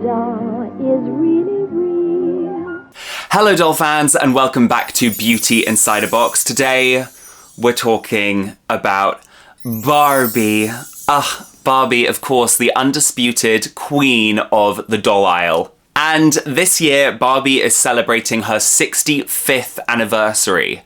doll is really real. Hello doll fans and welcome back to Beauty Inside a Box. Today we're talking about Barbie. Barbie, of course, the undisputed queen of the doll aisle. And this year, Barbie is celebrating her 65th anniversary.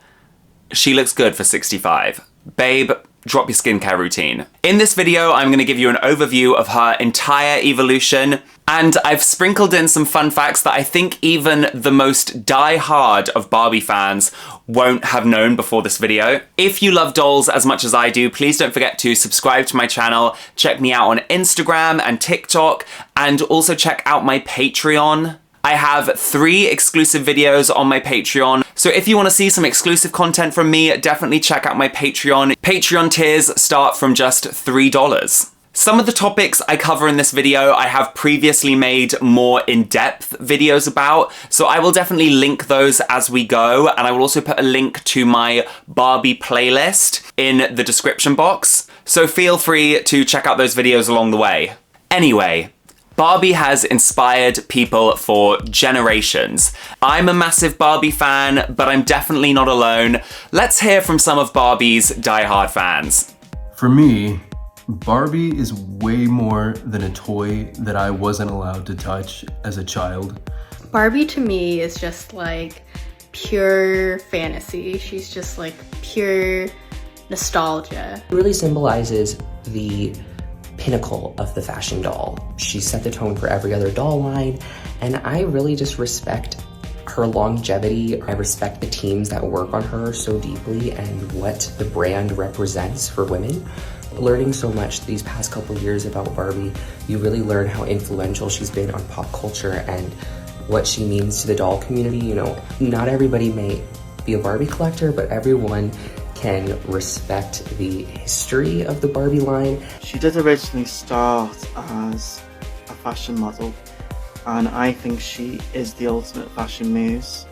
She looks good for 65. Babe, drop your skincare routine. In this video, I'm going to give you an overview of her entire evolution, and I've sprinkled in some fun facts that I think even the most die-hard of Barbie fans won't have known before this video. If you love dolls as much as I do, please don't forget to subscribe to my channel, check me out on Instagram and TikTok, and also check out my Patreon. I have 3 exclusive videos on my Patreon, so if you want to see some exclusive content from me, definitely check out my Patreon. Patreon tiers start from just $3. Some of the topics I cover in this video I have previously made more in-depth videos about, so I will definitely link those as we go, and I will also put a link to my Barbie playlist in the description box, so feel free to check out those videos along the way. Anyway, Barbie has inspired people for generations. I'm a massive Barbie fan, but I'm definitely not alone. Let's hear from some of Barbie's diehard fans. For me, Barbie is way more than a toy that I wasn't allowed to touch as a child. Barbie to me is just like pure fantasy. She's just like pure nostalgia. It really symbolizes the pinnacle of the fashion doll. She set the tone for every other doll line, and I really just respect her longevity. I respect the teams that work on her so deeply and what the brand represents for women. Learning so much these past couple years about Barbie, you really learn how influential she's been on pop culture and what she means to the doll community. You know, not everybody may be a Barbie collector, but everyone can respect the history of the Barbie line. She did originally start as a fashion model, and I think she is the ultimate fashion muse.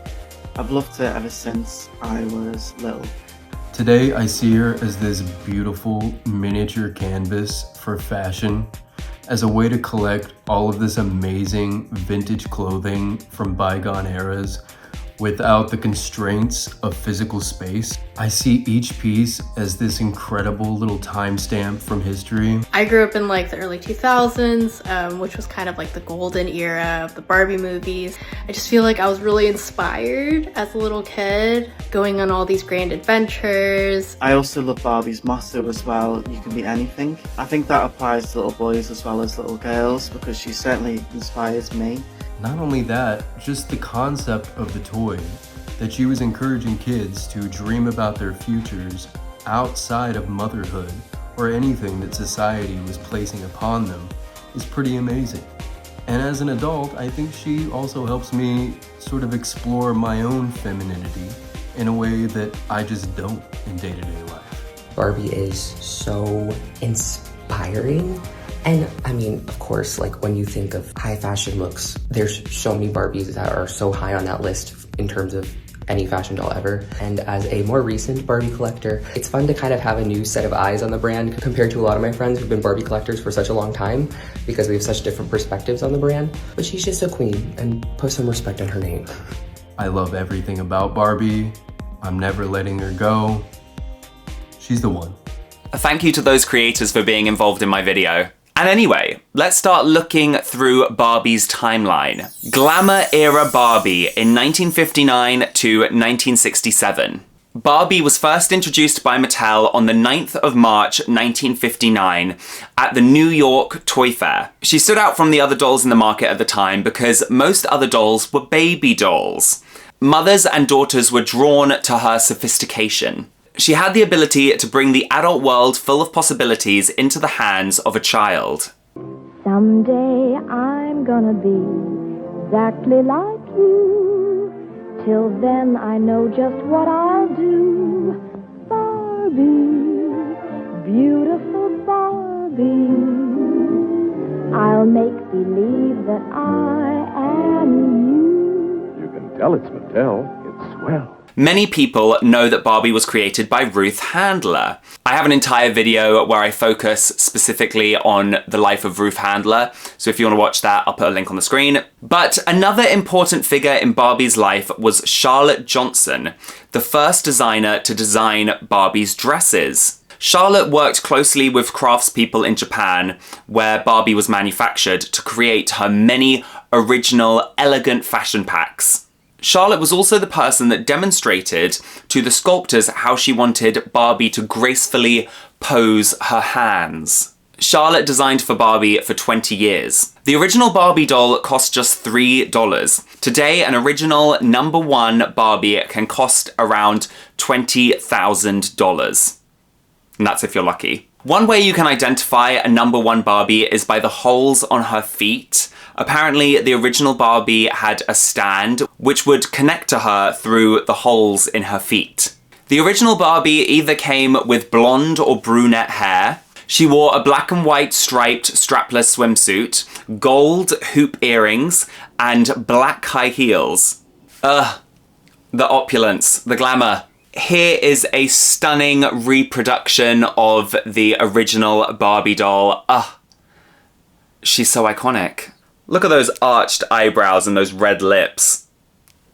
I've loved her ever since I was little. Today, I see her as this beautiful miniature canvas for fashion, as a way to collect all of this amazing vintage clothing from bygone eras without the constraints of physical space. I see each piece as this incredible little timestamp from history. I grew up in like the early 2000s, which was kind of like the golden era of the Barbie movies. I just feel like I was really inspired as a little kid, going on all these grand adventures. I also love Barbie's motto as well, you can be anything. I think that applies to little boys as well as little girls, because she certainly inspires me. Not only that, just the concept of the toy, that she was encouraging kids to dream about their futures outside of motherhood or anything that society was placing upon them, is pretty amazing. And as an adult, I think she also helps me sort of explore my own femininity in a way that I just don't in day-to-day life. Barbie is so inspiring. And I mean, of course, like when you think of high fashion looks, there's so many Barbies that are so high on that list in terms of any fashion doll ever. And as a more recent Barbie collector, it's fun to kind of have a new set of eyes on the brand compared to a lot of my friends who've been Barbie collectors for such a long time, because we have such different perspectives on the brand. But she's just a queen, and put some respect on her name. I love everything about Barbie. I'm never letting her go. She's the one. Thank you to those creators for being involved in my video. And anyway, let's start looking through Barbie's timeline. Glamour Era Barbie in 1959 to 1967. Barbie was first introduced by Mattel on the 9th of March 1959 at the New York Toy Fair. She stood out from the other dolls in the market at the time because most other dolls were baby dolls. Mothers and daughters were drawn to her sophistication. She had the ability to bring the adult world full of possibilities into the hands of a child. Someday I'm gonna be exactly like you. Till then I know just what I'll do. Barbie, beautiful Barbie. I'll make believe that I am you. You can tell it's Mattel. It's swell. Many people know that Barbie was created by Ruth Handler. I have an entire video where I focus specifically on the life of Ruth Handler, so if you want to watch that, I'll put a link on the screen. But another important figure in Barbie's life was Charlotte Johnson, the first designer to design Barbie's dresses. Charlotte worked closely with craftspeople in Japan, where Barbie was manufactured, to create her many original, elegant fashion packs. Charlotte was also the person that demonstrated to the sculptors how she wanted Barbie to gracefully pose her hands. Charlotte designed for Barbie for 20 years. The original Barbie doll cost just $3. Today, an original #1 Barbie can cost around $20,000. And that's if you're lucky. One way you can identify a #1 Barbie is by the holes on her feet. Apparently, the original Barbie had a stand which would connect to her through the holes in her feet. The original Barbie either came with blonde or brunette hair. She wore a black and white striped strapless swimsuit, gold hoop earrings, and black high heels. The opulence, the glamour. Here is a stunning reproduction of the original Barbie doll. She's so iconic. Look at those arched eyebrows and those red lips.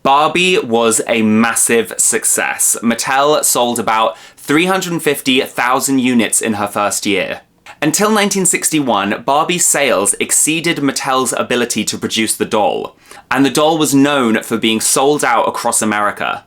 Barbie was a massive success. Mattel sold about 350,000 units in her first year. Until 1961, Barbie's sales exceeded Mattel's ability to produce the doll, and the doll was known for being sold out across America.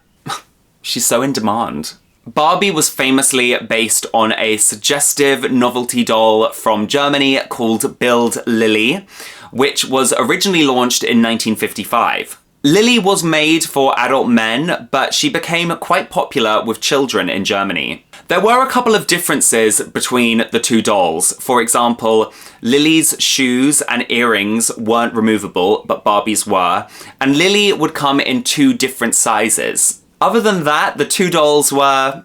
She's so in demand. Barbie was famously based on a suggestive novelty doll from Germany called Build Lily, which was originally launched in 1955. Lily was made for adult men, but she became quite popular with children in Germany. There were a couple of differences between the two dolls. For example, Lily's shoes and earrings weren't removable, but Barbie's were, and Lily would come in 2 different sizes. Other than that, the two dolls were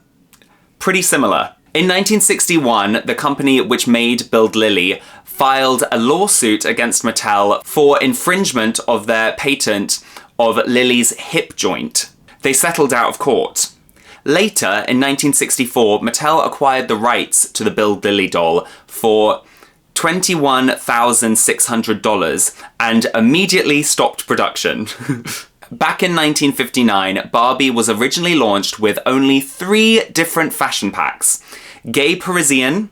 pretty similar. In 1961, the company which made Build Lily filed a lawsuit against Mattel for infringement of their patent of Lily's hip joint. They settled out of court. Later, in 1964, Mattel acquired the rights to the Build Lily doll for $21,600 and immediately stopped production. Back in 1959, Barbie was originally launched with only 3 different fashion packs: Gay Parisian,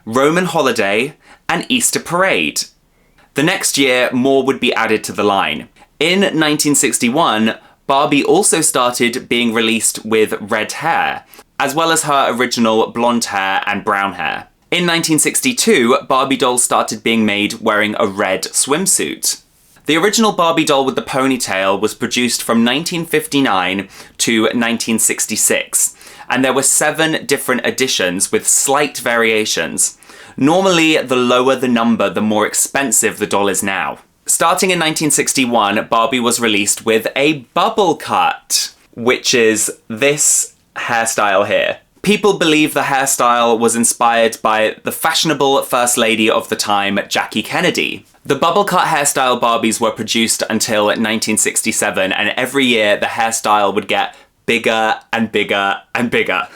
Roman Holiday, and Easter Parade. The next year, more would be added to the line. In 1961, Barbie also started being released with red hair, as well as her original blonde hair and brown hair. In 1962, Barbie dolls started being made wearing a red swimsuit. The original Barbie doll with the ponytail was produced from 1959 to 1966, and there were 7 different editions with slight variations. Normally, the lower the number, the more expensive the doll is now. Starting in 1961, Barbie was released with a bubble cut, which is this hairstyle here. People believe the hairstyle was inspired by the fashionable First Lady of the time, Jackie Kennedy. The bubble cut hairstyle Barbies were produced until 1967, and every year the hairstyle would get bigger and bigger and bigger.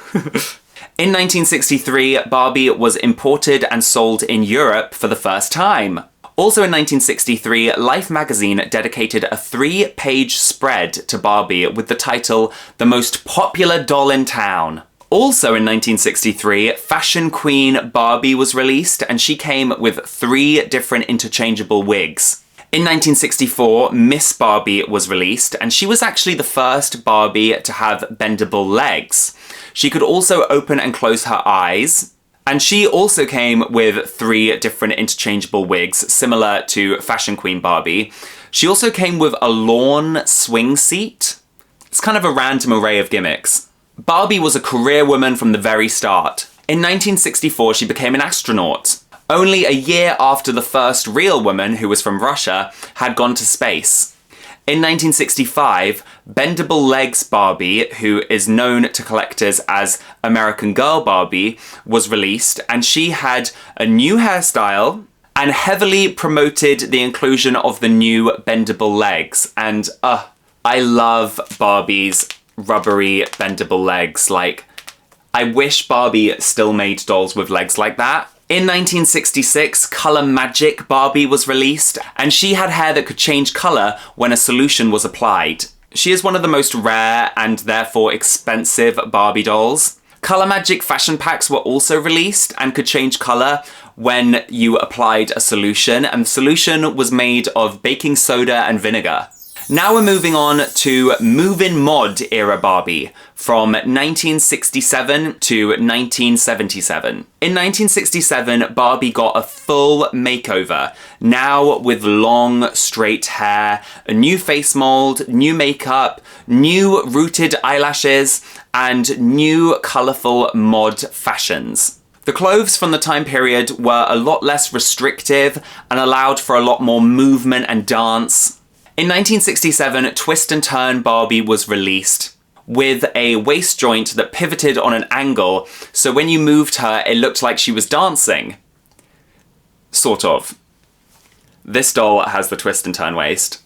In 1963, Barbie was imported and sold in Europe for the first time. Also in 1963, Life magazine dedicated a 3-page spread to Barbie with the title, "The Most Popular Doll in Town." Also in 1963, Fashion Queen Barbie was released, and she came with 3 different interchangeable wigs. In 1964, Miss Barbie was released, and she was actually the first Barbie to have bendable legs. She could also open and close her eyes, and she also came with 3 different interchangeable wigs, similar to Fashion Queen Barbie. She also came with a lawn swing seat. It's kind of a random array of gimmicks. Barbie was a career woman from the very start. In 1964, she became an astronaut, only a year after the first real woman, who was from Russia, had gone to space. In 1965, Bendable Legs Barbie, who is known to collectors as American Girl Barbie, was released, and she had a new hairstyle and heavily promoted the inclusion of the new bendable legs. And I love Barbie's rubbery, bendable legs. Like, I wish Barbie still made dolls with legs like that. In 1966, Color Magic Barbie was released, and she had hair that could change color when a solution was applied. She is one of the most rare and therefore expensive Barbie dolls. Color Magic fashion packs were also released and could change color when you applied a solution, and the solution was made of baking soda and vinegar. Now we're moving on to Movin Mod Era Barbie from 1967 to 1977. In 1967, Barbie got a full makeover, now with long, straight hair, a new face mold, new makeup, new rooted eyelashes, and new colourful mod fashions. The clothes from the time period were a lot less restrictive and allowed for a lot more movement and dance. In 1967, Twist and Turn Barbie was released with a waist joint that pivoted on an angle, so when you moved her, it looked like she was dancing. Sort of. This doll has the twist and turn waist.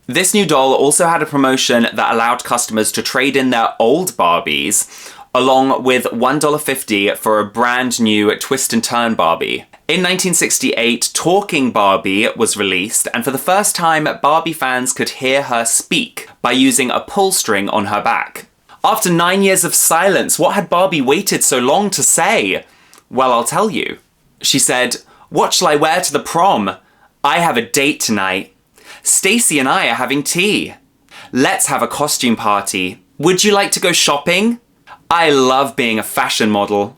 This new doll also had a promotion that allowed customers to trade in their old Barbies, along with $1.50 for a brand new Twist and Turn Barbie. In 1968, Talking Barbie was released, and for the first time, Barbie fans could hear her speak by using a pull string on her back. After 9 years of silence, what had Barbie waited so long to say? Well, I'll tell you. She said, "What shall I wear to the prom? I have a date tonight. Stacy and I are having tea. Let's have a costume party. Would you like to go shopping? I love being a fashion model."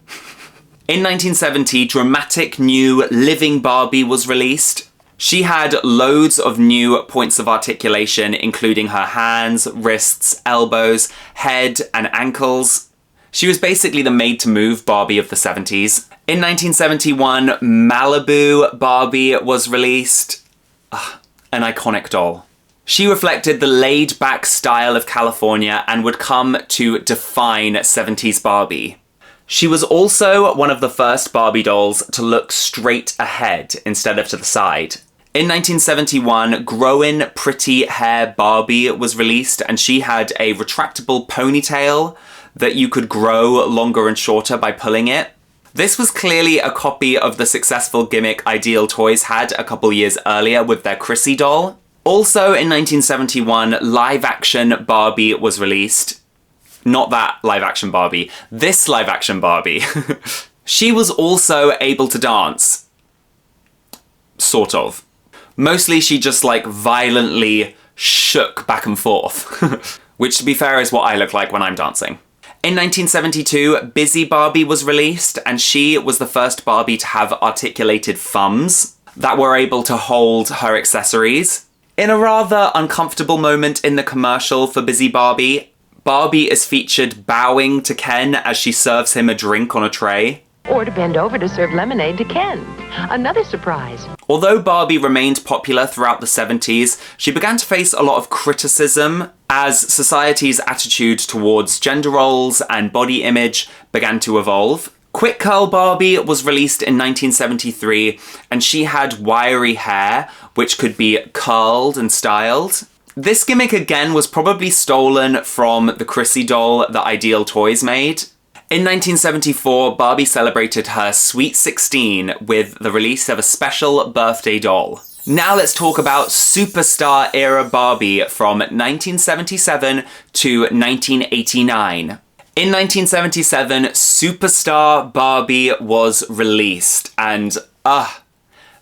In 1970, Dramatic New Living Barbie was released. She had loads of new points of articulation, including her hands, wrists, elbows, head, and ankles. She was basically the made-to-move Barbie of the 70s. In 1971, Malibu Barbie was released. An iconic doll. She reflected the laid-back style of California and would come to define 70s Barbie. She was also one of the first Barbie dolls to look straight ahead instead of to the side. In 1971, Growin' Pretty Hair Barbie was released, and she had a retractable ponytail that you could grow longer and shorter by pulling it. This was clearly a copy of the successful gimmick Ideal Toys had a couple years earlier with their Chrissy doll. Also in 1971, live-action Barbie was released. Not that live-action Barbie, this live-action Barbie. She was also able to dance. Sort of. Mostly she just like violently shook back and forth. Which, to be fair, is what I look like when I'm dancing. In 1972, Busy Barbie was released, and she was the first Barbie to have articulated thumbs that were able to hold her accessories. In a rather uncomfortable moment in the commercial for Busy Barbie, Barbie is featured bowing to Ken as she serves him a drink on a tray. Or to bend over to serve lemonade to Ken. Another surprise. Although Barbie remained popular throughout the 70s, she began to face a lot of criticism as society's attitude towards gender roles and body image began to evolve. Quick Curl Barbie was released in 1973, and she had wiry hair, which could be curled and styled. This gimmick again was probably stolen from the Chrissy doll that Ideal Toys made. In 1974, Barbie celebrated her Sweet 16 with the release of a special birthday doll. Now let's talk about Superstar Era Barbie from 1977 to 1989. In 1977, Superstar Barbie was released, and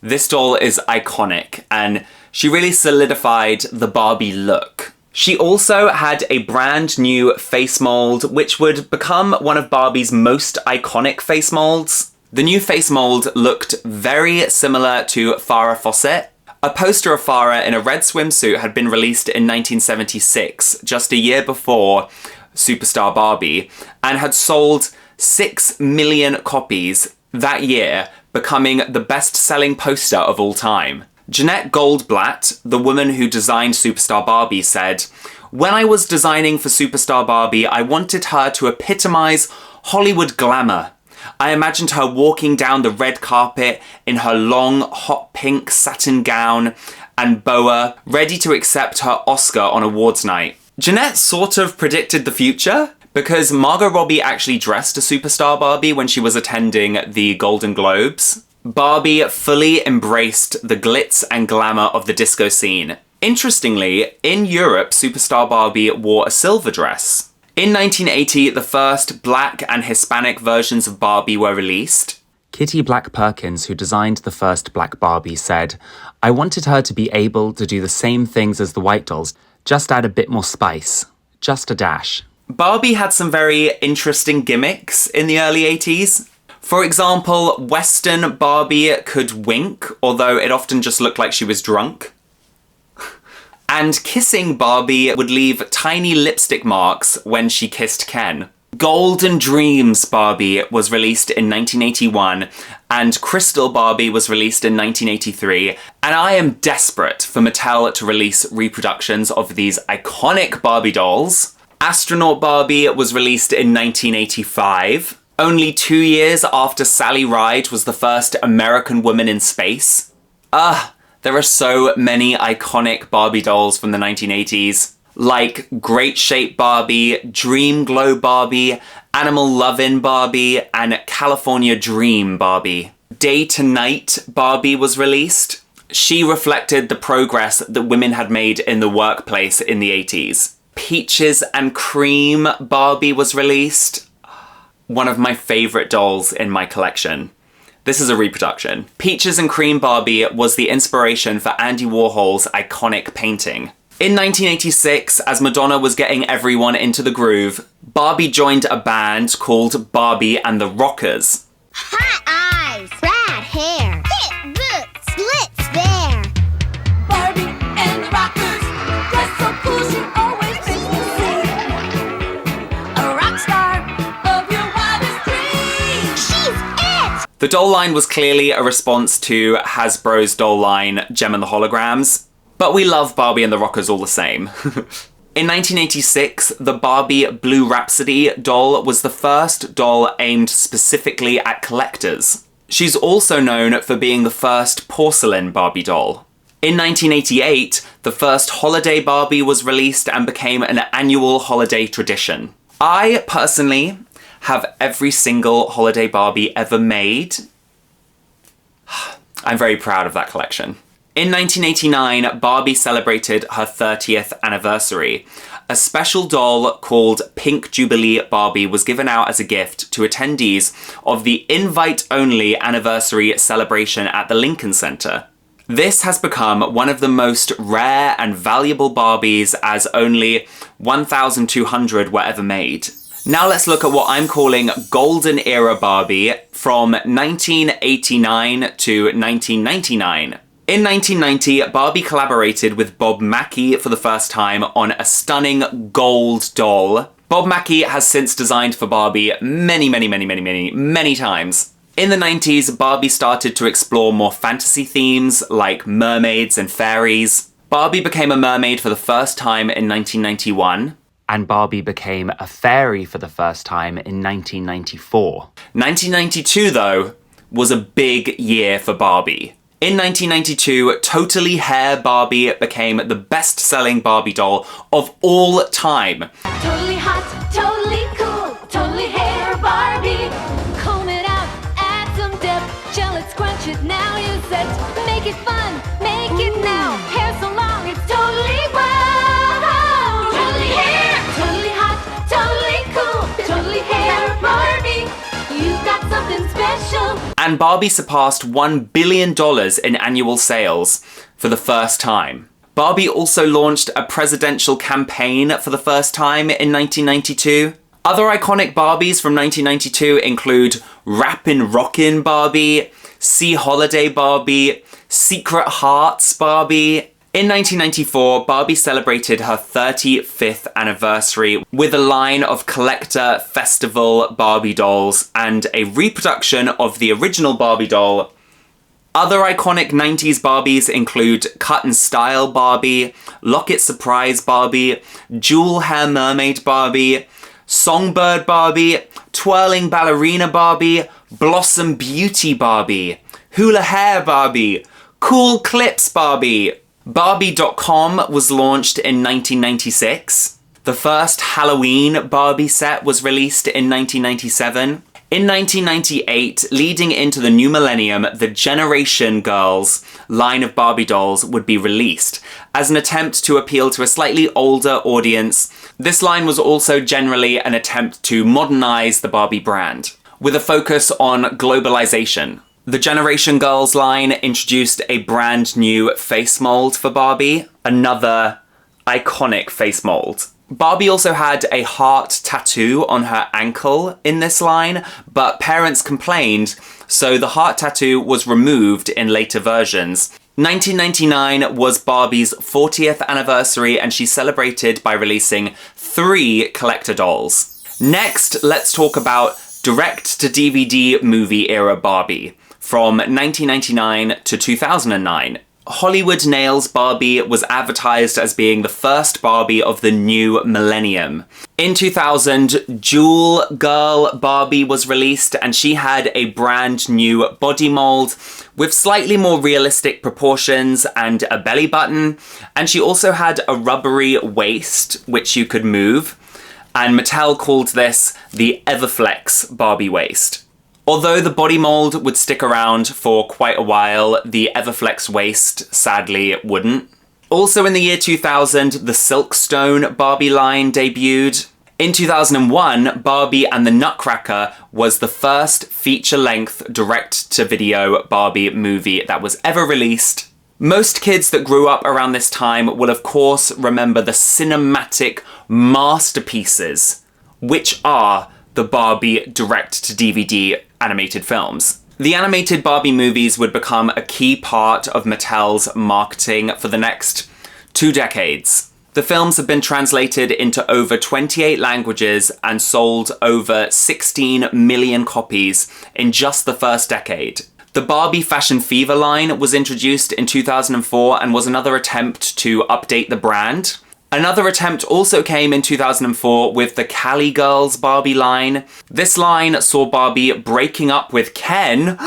this doll is iconic, and she really solidified the Barbie look. She also had a brand new face mold, which would become one of Barbie's most iconic face molds. The new face mold looked very similar to Farrah Fawcett. A poster of Farrah in a red swimsuit had been released in 1976, just a year before Superstar Barbie, and had sold 6 million copies that year, becoming the best-selling poster of all time. Jeanette Goldblatt, the woman who designed Superstar Barbie, said, "When I was designing for Superstar Barbie, I wanted her to epitomize Hollywood glamour. I imagined her walking down the red carpet in her long, hot pink satin gown and boa, ready to accept her Oscar on awards night. Jeanette sort of predicted the future, because Margot Robbie actually dressed a superstar Barbie when she was attending the Golden Globes. Barbie fully embraced the glitz and glamour of the disco scene. Interestingly, in Europe, superstar Barbie wore a silver dress. In 1980, the first black and Hispanic versions of Barbie were released. Kitty Black Perkins, who designed the first Black Barbie, said, "I wanted her to be able to do the same things as the white dolls, just add a bit more spice. Just a dash." Barbie had some very interesting gimmicks in the early 80s. For example, Western Barbie could wink, although it often just looked like she was drunk. And kissing Barbie would leave tiny lipstick marks when she kissed Ken. Golden Dreams Barbie was released in 1981, and Crystal Barbie was released in 1983, and I am desperate for Mattel to release reproductions of these iconic Barbie dolls. Astronaut Barbie was released in 1985, only 2 years after Sally Ride was the first American woman in space. There are so many iconic Barbie dolls from the 1980s. Like Great Shape Barbie, Dream Glow Barbie, Animal Lovin' Barbie, and California Dream Barbie. Day to Night Barbie was released. She reflected the progress that women had made in the workplace in the 80s. Peaches and Cream Barbie was released. One of my favorite dolls in my collection. This is a reproduction. Peaches and Cream Barbie was the inspiration for Andy Warhol's iconic painting. In 1986, as Madonna was getting everyone into the groove, Barbie joined a band called Barbie and the Rockers. Hot eyes, red hair, thick boots, splits there. Barbie and the Rockers, dress so cool she always makes me sing. A rock star of your wildest dreams. She's it! The doll line was clearly a response to Hasbro's doll line, Gem and the Holograms. But we love Barbie and the Rockers all the same. In 1986, the Barbie Blue Rhapsody doll was the first doll aimed specifically at collectors. She's also known for being the first porcelain Barbie doll. In 1988, the first holiday Barbie was released and became an annual holiday tradition. I, personally, have every single holiday Barbie ever made. I'm very proud of that collection. In 1989, Barbie celebrated her 30th anniversary. A special doll called Pink Jubilee Barbie was given out as a gift to attendees of the invite-only anniversary celebration at the Lincoln Center. This has become one of the most rare and valuable Barbies, as only 1,200 were ever made. Now let's look at what I'm calling Golden Era Barbie from 1989 to 1999. In 1990, Barbie collaborated with Bob Mackie for the first time on a stunning gold doll. Bob Mackie has since designed for Barbie many times. In the 90s, Barbie started to explore more fantasy themes like mermaids and fairies. Barbie became a mermaid for the first time in 1991. And Barbie became a fairy for the first time in 1994. 1992, though, was a big year for Barbie. In 1992, Totally Hair Barbie became the best-selling Barbie doll of all time. Totally hot, totally cool, totally hair Barbie. Comb it out, add some depth, gel it, scrunch it, now you're set. Make it fun, make it now. Hair so long, it's totally wow. Totally hair, totally hot, totally cool, totally hair Barbie. You've got something special. And Barbie surpassed $1 billion in annual sales for the first time. Barbie also launched a presidential campaign for the first time in 1992. Other iconic Barbies from 1992 include Rappin' Rockin' Barbie, Sea Holiday Barbie, Secret Hearts Barbie. In 1994, Barbie celebrated her 35th anniversary with a line of collector festival Barbie dolls and a reproduction of the original Barbie doll. Other iconic 90s Barbies include Cut and Style Barbie, Locket Surprise Barbie, Jewel Hair Mermaid Barbie, Songbird Barbie, Twirling Ballerina Barbie, Blossom Beauty Barbie, Hula Hair Barbie, Cool Clips Barbie. Barbie.com was launched in 1996. The first Halloween Barbie set was released in 1997. In 1998, leading into the new millennium, the Generation Girls line of Barbie dolls would be released. As an attempt to appeal to a slightly older audience, this line was also generally an attempt to modernize the Barbie brand, with a focus on globalization. The Generation Girls line introduced a brand new face mold for Barbie, another iconic face mold. Barbie also had a heart tattoo on her ankle in this line, but parents complained, so the heart tattoo was removed in later versions. 1999 was Barbie's 40th anniversary, and she celebrated by releasing 3 collector dolls. Next, let's talk about direct-to-DVD movie era Barbie, from 1999 to 2009. Hollywood Nails Barbie was advertised as being the first Barbie of the new millennium. In 2000, Jewel Girl Barbie was released, and she had a brand new body mold with slightly more realistic proportions and a belly button, and she also had a rubbery waist which you could move, and Mattel called this the Everflex Barbie waist. Although the body mold would stick around for quite a while, the Everflex waist sadly wouldn't. Also in the year 2000, the Silkstone Barbie line debuted. In 2001, Barbie and the Nutcracker was the first feature-length direct-to-video Barbie movie that was ever released. Most kids that grew up around this time will of course remember the cinematic masterpieces, which are the Barbie direct-to-DVD animated films. The animated Barbie movies would become a key part of Mattel's marketing for the next 2 decades. The films have been translated into over 28 languages and sold over 16 million copies in just the first decade. The Barbie Fashion Fever line was introduced in 2004 and was another attempt to update the brand. Another attempt also came in 2004 with the Cali Girls Barbie line. This line saw Barbie breaking up with Ken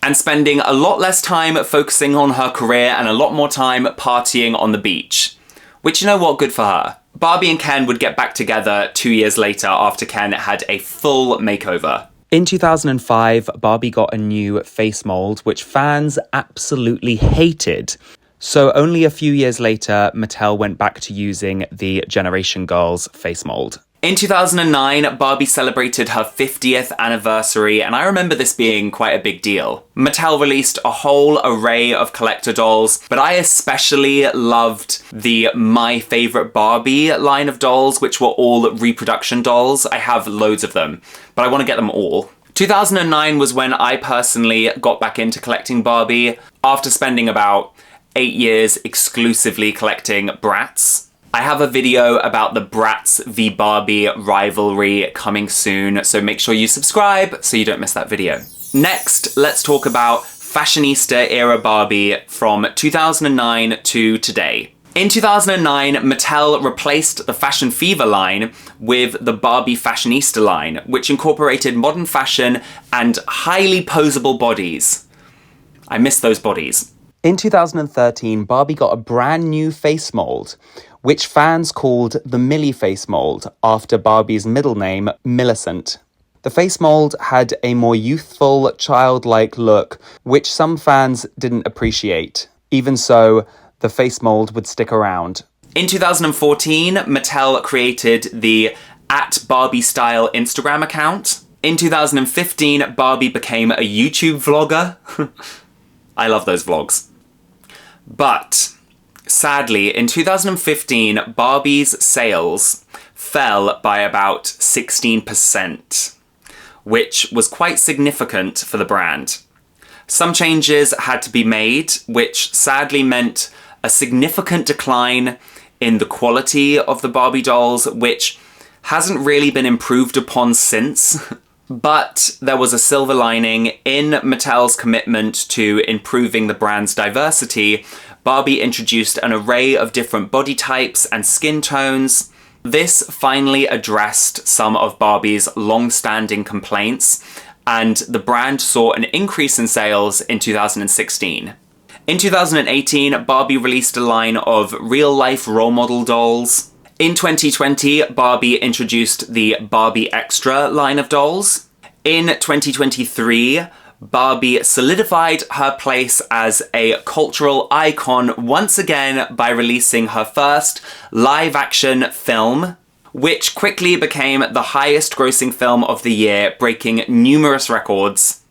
and spending a lot less time focusing on her career and a lot more time partying on the beach. Which, you know what, good for her. Barbie and Ken would get back together 2 years later after Ken had a full makeover. In 2005, Barbie got a new face mold, which fans absolutely hated. So only a few years later, Mattel went back to using the Generation Girls face mold. In 2009, Barbie celebrated her 50th anniversary, and I remember this being quite a big deal. Mattel released a whole array of collector dolls, but I especially loved the My Favorite Barbie line of dolls, which were all reproduction dolls. I have loads of them, but I want to get them all. 2009 was when I personally got back into collecting Barbie, after spending about 8 years exclusively collecting Bratz. I have a video about the Bratz v Barbie rivalry coming soon, so make sure you subscribe so you don't miss that video. Next, let's talk about Fashionista Era Barbie from 2009 to today. In 2009, Mattel replaced the Fashion Fever line with the Barbie Fashionista line, which incorporated modern fashion and highly posable bodies. I miss those bodies. In 2013, Barbie got a brand new face mold, which fans called the Millie face mold after Barbie's middle name, Millicent. The face mold had a more youthful, childlike look, which some fans didn't appreciate. Even so, the face mold would stick around. In 2014, Mattel created the @BarbieStyle Instagram account. In 2015, Barbie became a YouTube vlogger. I love those vlogs. But sadly, in 2015, Barbie's sales fell by about 16%, which was quite significant for the brand. Some changes had to be made, which sadly meant a significant decline in the quality of the Barbie dolls, which hasn't really been improved upon since. But there was a silver lining in Mattel's commitment to improving the brand's diversity. Barbie introduced an array of different body types and skin tones. This finally addressed some of Barbie's long-standing complaints, and the brand saw an increase in sales in 2016. In 2018, Barbie released a line of real-life role model dolls. In 2020, Barbie introduced the Barbie Extra line of dolls. In 2023, Barbie solidified her place as a cultural icon once again by releasing her first live-action film, which quickly became the highest-grossing film of the year, breaking numerous records.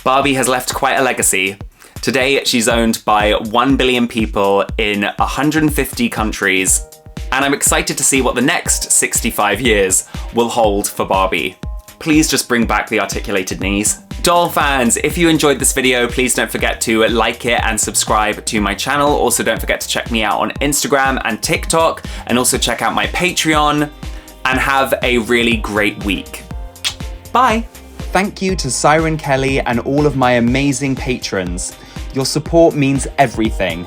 Barbie has left quite a legacy. Today, she's owned by 1 billion people in 150 countries, and I'm excited to see what the next 65 years will hold for Barbie. Please just bring back the articulated knees. Doll fans, if you enjoyed this video, please don't forget to like it and subscribe to my channel. Also, don't forget to check me out on Instagram and TikTok, and also check out my Patreon, and have a really great week. Bye. Thank you to Siren Kelly and all of my amazing patrons. Your support means everything.